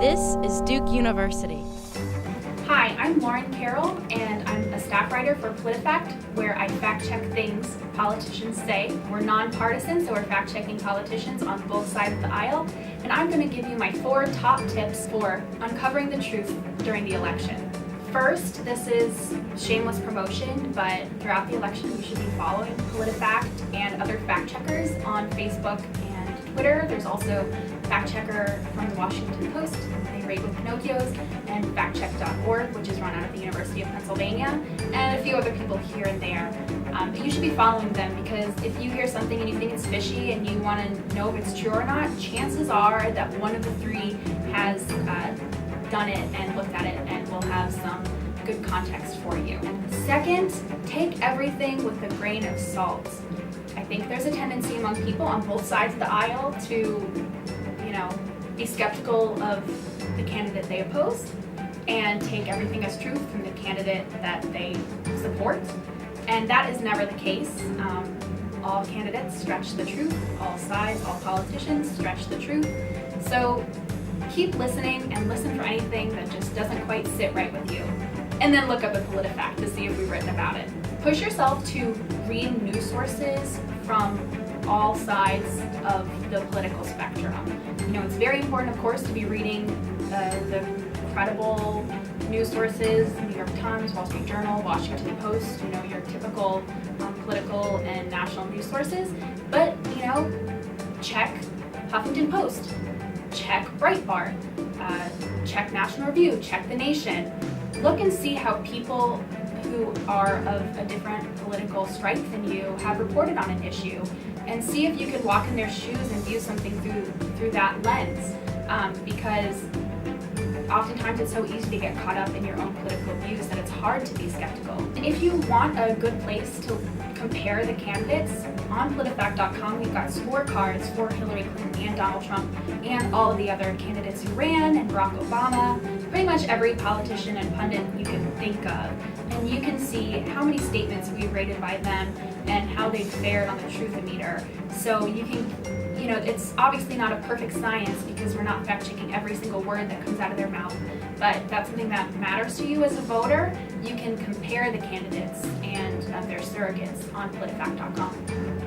This is Duke University. Hi, I'm Lauren Carroll, and I'm a staff writer for PolitiFact, where I fact-check things politicians say. We're nonpartisan, so we're fact-checking politicians on both sides of the aisle, and I'm going to give you my 4 top tips for uncovering the truth during the election. First, this is shameless promotion, but throughout the election you should be following PolitiFact and other fact-checkers on Facebook and Twitter. There's also a fact-checker from the Washington Post, They Rate with Pinocchios, and factcheck.org, which is run out of the University of Pennsylvania, and a few other people here and there. But you should be following them, because if you hear something and you think it's fishy and you want to know if it's true or not, chances are that one of the 3 has done it and looked at it and will have some good context for you. Second, take everything with a grain of salt. I think there's a tendency among people on both sides of the aisle to, be skeptical of the candidate they oppose and take everything as truth from the candidate that they support. And that is never the case. All candidates stretch the truth, all sides, all politicians stretch the truth. So keep listening and listen for anything that just doesn't quite sit right with you. And then look up at PolitiFact to see if we've written about it. Push yourself to read news sources from all sides of the political spectrum. It's very important, of course, to be reading the credible news sources, New York Times, Wall Street Journal, Washington Post, your typical political and national news sources. But, check Huffington Post, check Breitbart, check National Review, check The Nation. Look and see how people who are of a different political stripe than you have reported on an issue, and see if you can walk in their shoes and view something through that lens, because oftentimes it's so easy to get caught up in your own political views that it's hard to be skeptical. If you want a good place to compare the candidates, on PolitiFact.com we've got scorecards for Hillary Clinton and Donald Trump and all of the other candidates who ran, and Barack Obama, pretty much every politician and pundit you can think of. And you can see how many statements we've rated by them and how they've fared on the truth-o-meter. So you can, it's obviously not a perfect science because we're not fact-checking every single word that comes out of their mouth, but if that's something that matters to you as a voter, you can compare the candidates and their surrogates on PolitiFact.com.